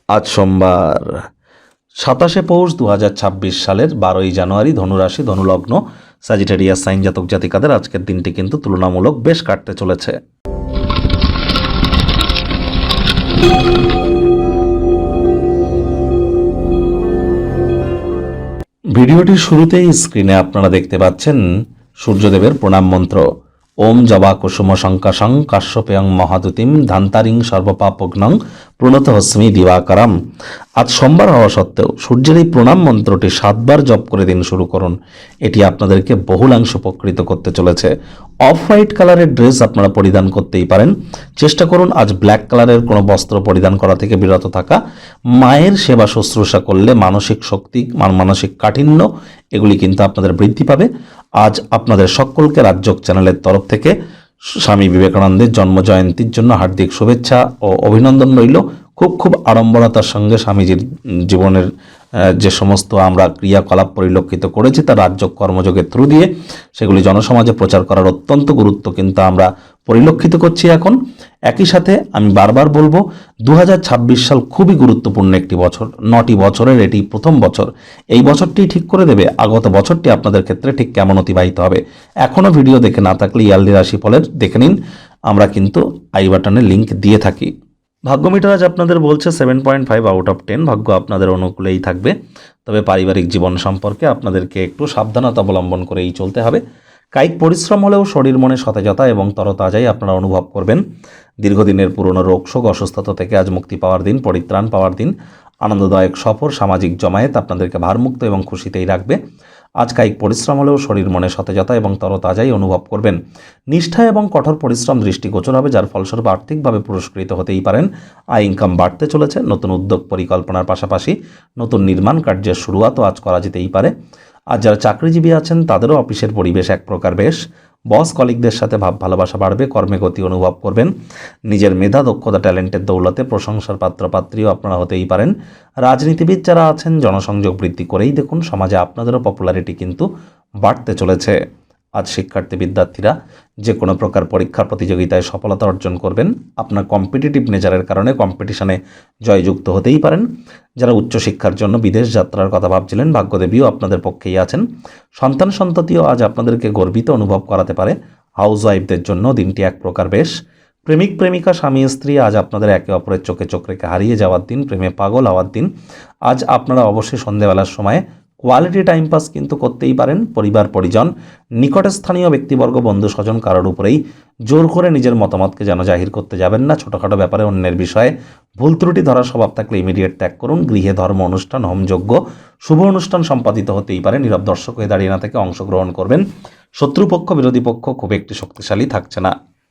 আজ সোমবার 27শে পৌষ 2026 সালের 12ই জানুয়ারি, ধনুরাশি, ধনুলগ্ন, স্যাজিটেরিয়াস সাইন জাতক জাতিকাদের আজকের দিনটি কিন্তু তুলনামূলক বেশ কাটতে চলেছে। ভিডিওটির শুরুতেই স্ক্রিনে আপনারা দেখতে পাচ্ছেন সূর্যদেবের প্রণাম মন্ত্র। ওম জবা কুসুম শঙ্কাশং কাশ্যপেয়ং মহাদুতিম ধান্তারিং সর্বপাপগ্নং প্রণত হস্মি দিবাকরম। আজ সোমবার হওয়া সত্ত্বেও সূর্যের এই প্রণাম মন্ত্রটি 7 বার জপ করে দিন শুরু করুন। এটি আপনাদেরকে বহুলাংশ উপকৃত করতে চলেছে। অফ হোয়াইট কালারের ড্রেস আপনারা পরিধান করতেই পারেন। চেষ্টা করুন আজ ব্ল্যাক কালারের কোনো বস্ত্র পরিধান করা থেকে বিরত থাকা। মায়ের সেবা শুশ্রূষা করলে মানসিক শক্তি, মানসিক কাঠিন্য এগুলি কিন্তু আপনাদের বৃদ্ধি পাবে। আজ আপনাদের সকলকে রাজযোগ চ্যানেলের তরফ থেকে স্বামী বিবেকানন্দের জন্মজয়ন্তীর জন্য হার্দিক শুভেচ্ছা ও অভিনন্দন রইল। খুব আড়ম্বরতার সঙ্গে স্বামীজির জীবনের যে সমস্ত আমরা ক্রিয়াকলাপ পরিলক্ষিত করেছি তার রাজযোগ কর্মযোগের থ্রু দিয়ে সেগুলি জনসমাজে প্রচার করার অত্যন্ত গুরুত্ব কিন্তু আমরা পরিলক্ষিত করছি এখন। একই সাথে আমি বারবার বলবো 2026 সাল খুবই গুরুত্বপূর্ণ একটি বছর। 9টি বছরের এটি প্রথম বছর। এই বছরটি ঠিক করে দেবে আগত বছরটি আপনাদের ক্ষেত্রে ঠিক কেমন অতিবাহিত হবে। এখনও ভিডিও দেখে না থাকলে ইয়ারলি রাশিফলের দেখে নিন, আমরা কিন্তু আই বাটনে লিঙ্ক দিয়ে থাকি। ভাগ্য মিটার আজ আপনাদের বলছে 7.5 আউট অফ 10। ভাগ্য আপনাদের অনুকূলেই থাকবে, তবে পারিবারিক জীবন সম্পর্কে আপনাদেরকে একটু সাবধানতা অবলম্বন করেই চলতে হবে। কায়িক পরিশ্রম হলেও শরীর মনে সতেজতা এবং তরতাজাই আপনারা অনুভব করবেন। দীর্ঘদিনের পুরনো রোগশোক অসুস্থতা থেকে আজ মুক্তি পাওয়ার দিন, পরিত্রাণ পাওয়ার দিন। আনন্দদায়ক সফর, সামাজিক জমায়েত আপনাদেরকে ভারমুক্ত এবং খুশিতেই রাখবে। আজ কায়িক পরিশ্রম হলেও শরীর মনে সতেজতা এবং তরতাজাই অনুভব করবেন। নিষ্ঠা এবং কঠোর পরিশ্রম দৃষ্টিগোচর হবে, যার ফলস্বরূপ আর্থিকভাবে পুরস্কৃত হতেই পারেন। আয় ইনকাম বাড়তে চলেছে। নতুন উদ্যোগ পরিকল্পনার পাশাপাশি নতুন নির্মাণ কার্যের শুরুয়াতও আজ করা যেতেই পারে। আর যারা চাকরিজীবী আছেন তাদেরও অফিসের পরিবেশ এক প্রকার বেশ। বস কলিগদের সাথে ভাব ভালোবাসা বাড়বে, কর্মে গতি অনুভব করবেন। নিজের মেধা, দক্ষতা, ট্যালেন্টের দৌলতে প্রশংসার পাত্রপাত্রীও আপনারা হতেই পারেন। রাজনীতিবিদ যারা আছেন জনসংযোগ বৃদ্ধি করেই দেখুন, সমাজে আপনাদেরও পপুলারিটি কিন্তু বাড়তে চলেছে। আজ শিক্ষার্থী বিদ্যার্থীরা যে কোনো প্রকার পরীক্ষা প্রতিযোগিতায় সফলতা অর্জন করবেন। আপনার কম্পিটিটিভ নেচারের কারণে কম্পিটিশনে জয়যুক্ত হতেই পারেন। যারা উচ্চশিক্ষার জন্য বিদেশ যাত্রার কথা ভাবছিলেন, ভাগ্যদেবীও আপনাদের পক্ষেই আছেন। সন্তান সন্ততিও আজ আপনাদেরকে গর্বিত অনুভব করাতে পারে। হাউস ওয়াইফদের জন্য দিনটি এক প্রকার বেশ। প্রেমিক প্রেমিকা, স্বামী স্ত্রী আজ আপনাদের একে অপরের চোখে চোখ রেখে হারিয়ে যাওয়ার দিন, প্রেমে পাগল হওয়ার দিন। আজ আপনারা অবশ্যই সন্ধ্যেবেলার সময়ে কোয়ালিটি টাইম পাস কিন্তু করতেই পারেন। পরিবার পরিজন, নিকটে স্থানীয় ব্যক্তিবর্গ, বন্ধু স্বজন কারোর উপরেই জোর করে নিজের মতামতকে যেন জাহির করতে যাবেন না। ছোটোখাটো ব্যাপারে অন্যের বিষয়ে ভুল ত্রুটি ধরার স্বভাব থাকলে ইমিডিয়েট ত্যাগ করুন। গৃহে ধর্ম অনুষ্ঠান, হোমযজ্ঞ, শুভ অনুষ্ঠান সম্পাদিত হতেই পারে। নীরব দর্শক হয়ে দাঁড়িয়ে না থেকে অংশগ্রহণ করবেন। শত্রুপক্ষ, বিরোধী পক্ষ খুব একটি শক্তিশালী থাকছে না।